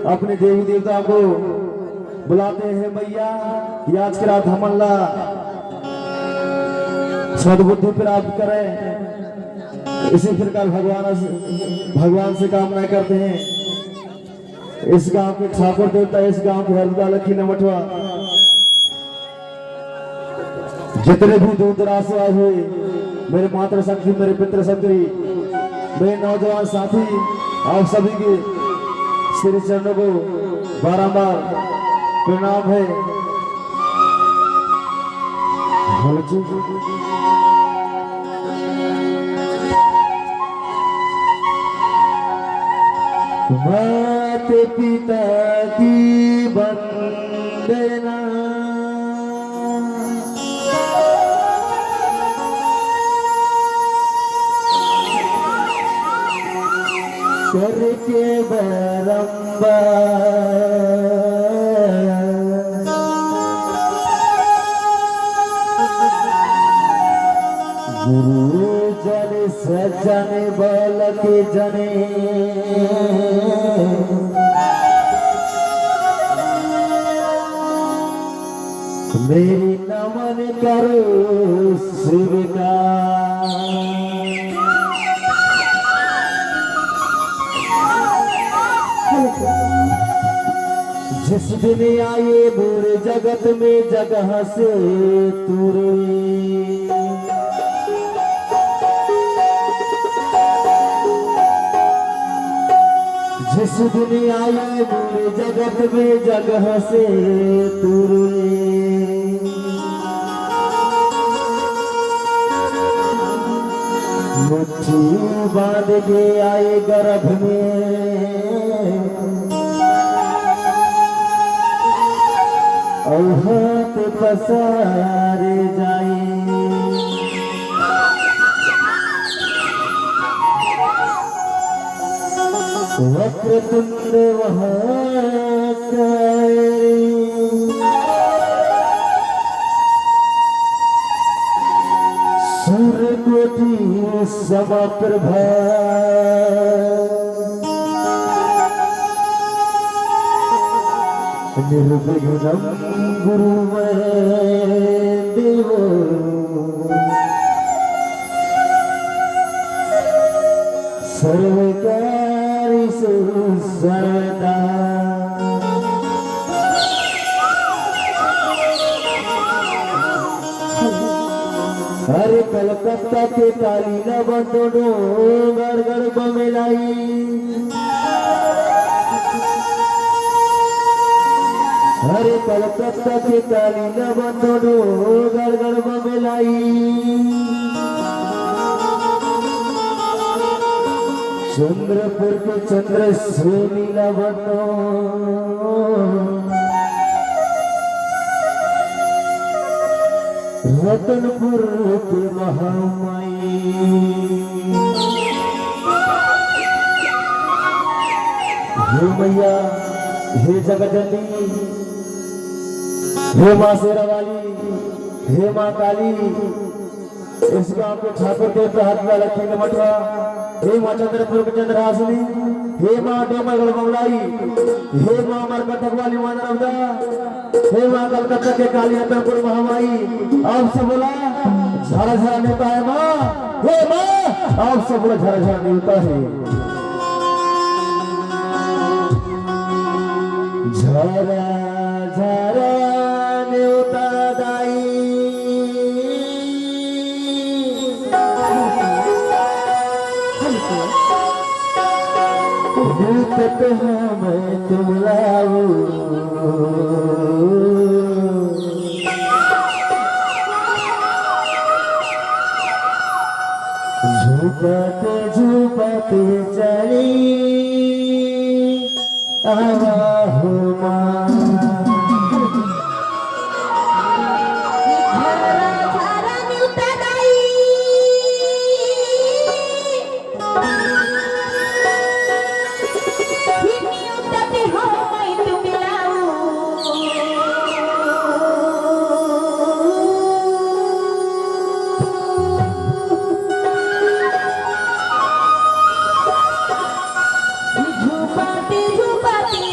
अपने देवी देवता को बुलाते हैं मैया कि आज की रात हम अल्लाह सद्बुद्धि प्राप्त करें। इसी प्रकार भगवान से कामना करते हैं। इस गांव के ठाकुर देवता, इस गांव के हरदा लखी नमठवा, जितने भी दूर दराज से आए हुए मेरे मातृ शक्ति, मेरे पितृ शक्ति, मेरे नौजवान साथी, आप सभी के श्री चरणों को बारंबार प्रणाम है। माता पिता की वंदना, करके बारंबार गुरु जन सजन बल के जने, मेरी नमन करो स्वीकार। जिस दिन आए बुरे जगत में जगह से तुरे, जिस दिन आए बुरे जगत में जगह से तुरे, मुट्ठी बांध के आए गर्भ में, और हाथ पसारे जाए। वक्रतुंड महाकाय, सूर्यकोटि समप्रभा, निर्विघ्नं गुरुमे देवो, सर्वकार्येषु सर्वदा। अरे कलकत्ता के काली न बंदो गड़गड़ बमेलाई, अरे कलकत्ता के काली न बंदो गड़गड़ बमेलाई, चंद्रपुर के चंद्र श्रेणी न बंदो, रतनपुर के महामाई। हे मैया, हे जगदम्बी, हे मां शेरावाली, हे मां काली, इस गांव के ठाकुर देवता हरदा लखी नमठवा, हे मां चंद्रपुर के चंद्रहासिनी, हे मां डोमरगढ़ बमलाई, हे मां मरकटक वाली मां नर्मदा, हे मां कलकत्ता के काली रतनपुर महामाई। आप सब बोला झरा झरा नेता है मां, हे मां आप सब बोला झरा झरा नेता है। झरा झरा नेता दाई, रूपत हमें तुम लाओ, झुकते झुकते चली आवाहु मां। झुपाती झुपाती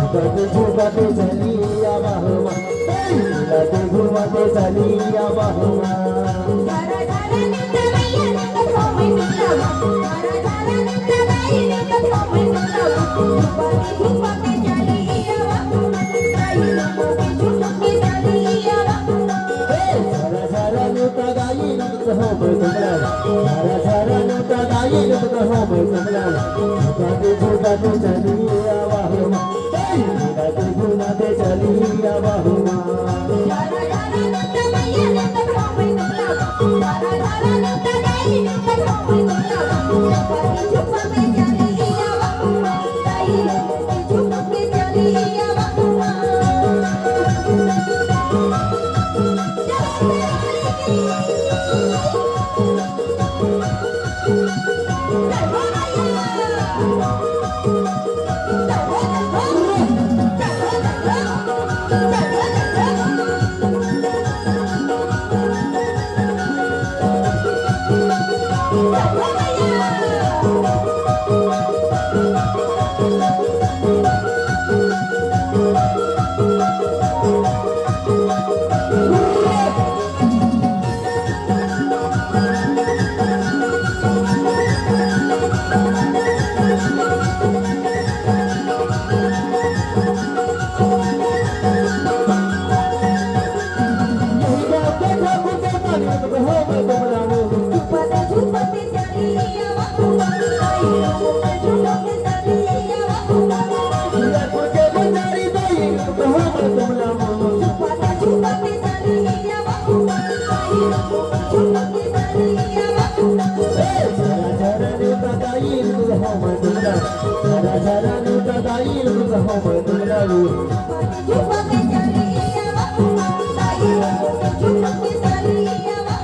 झुकाते झुकाते चली आवाहमा झुलाते घुमाते चली आवाहमा झारा झारा नित्य मैया नित्य सोमय मिलावा झारा झारा नित्य गाई नित्य सोमय मिलावा झुकाते झुकाते चली आवा गाई झुकाते झुकाते चली आवा झरा झरा नूता गाई नमत हो मैं कमला झरा झरा नूता गाई नमत हो मैं कमला झुकाते झुकाते चली आवाहमा झुलाते घुमाते चली आवाहमा झारा झारा नित्य मैया नित्य सोमय मिलावा झारा झारा नित्य गाई नित्य सोमय मिलावा झुकाते झुकाते चली आवा गाई झुकाते झुकाते चली आवा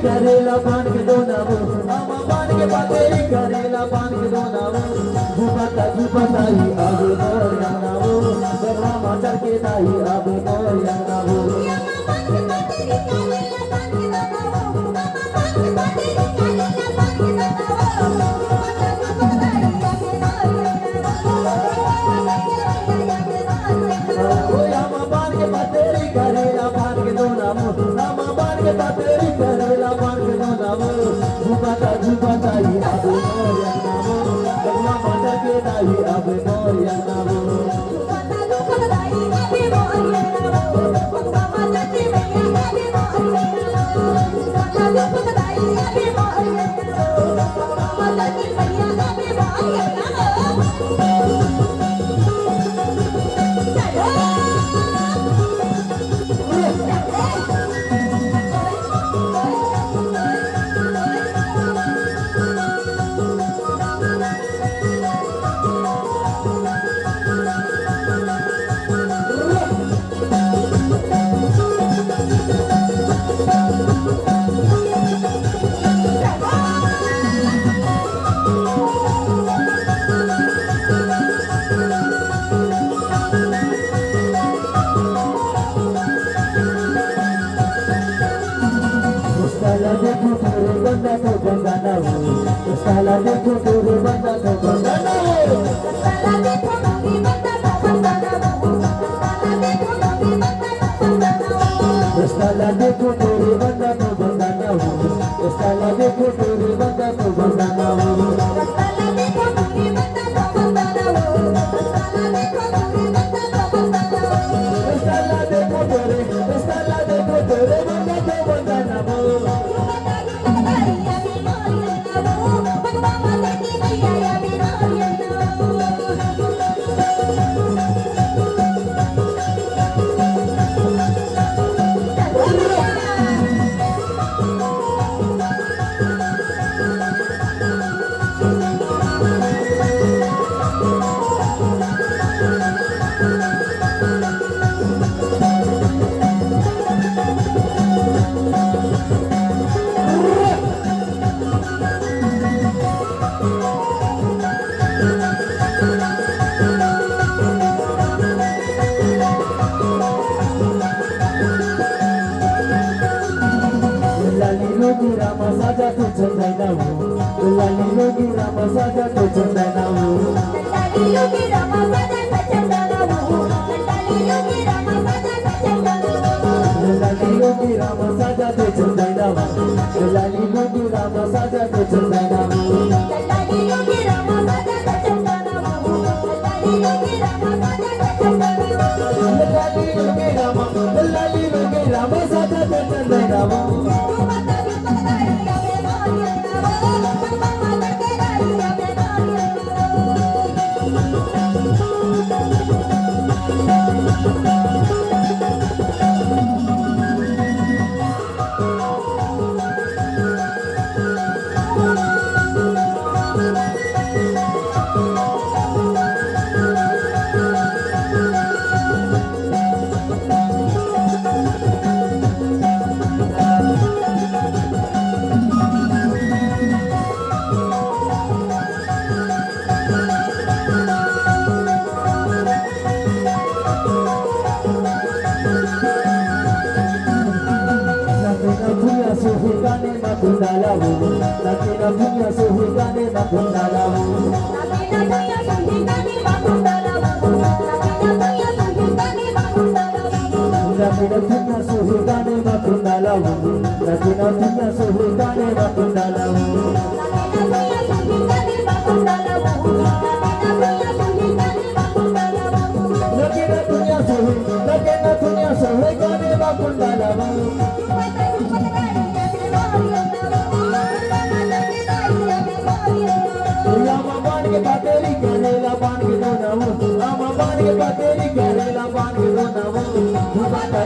करेला पान के दो नामो आमा पान के बातेरी करेला पान के दो नामो झुपता झुपता ही आगे मोर या नामो बगला माचर के दाई आगे मोर या नामो आमा पान के बातेरी करेला पान के दो नामो आमा पान के बातेरी करेला पान के दो नामो झुपता झुपता ही आगे मोर या नामो बगला माचर के दाई आगे मोर या नामो साला देखो तेरे बंदा तो बंदा ना हो साला देखो नंगी बंदा तो बंदा ना हो साला देखो नंगी बंदा तो बंदा ना हो साला देखो तेरे बंदा तो बंदा ना हो साला देखो तेरे बंदा तो बंदा ना हो साला देखो नंगी बंदा तो बंदा ना हो साला देखो नंगी बंदा तो बंदा ना हो साला देखो तेरे बंदा तो बंदा ना हो Lagi Rama saja tu cendai namu, lagi Rama saja tu cendai namu. Lagi Rama saja tu cendai namu, lagi Rama saja tu cendai namu. Lagi Rama saja tu cendai namu, lagi Rama saja tu cendai namu. Lagi Rama saja tu cendai namu, lagi Rama saja tu cendai namu. Lagi Rama saja tu cendai namu. Suhigane makundalawu, nakina punya suhigane makundalawu. Nakina punya suhigane makundalawu, nakina punya suhigane makundalawu. Nakina punya suhigane makundalawu, nakina punya suhigane makundalawu. Nakina punya suhigane makundalawu, nakina punya suhigane makundalawu. Lama ban ke pateri kerela ban ke donawu, lama ban ke pateri kerela ban ke donawu. Dupata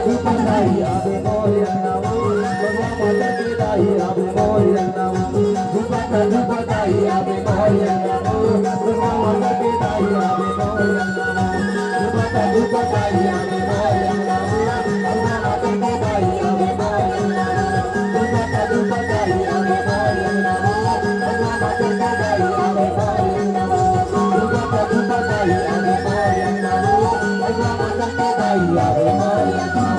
dai abe moyan nawu, lama mata dai abe moyan nawu. Dupata dai abe moyan nawu, lama mata dai abe moyan nawu. Dupata dai abe moyan nawu, lama mata dai abe moyan nawu. Dupata dai abe moyan nawu, lama mata dai abe moyan nawu. Dupata dai abe moyan nawu, lama mata dai abe moyan nawu.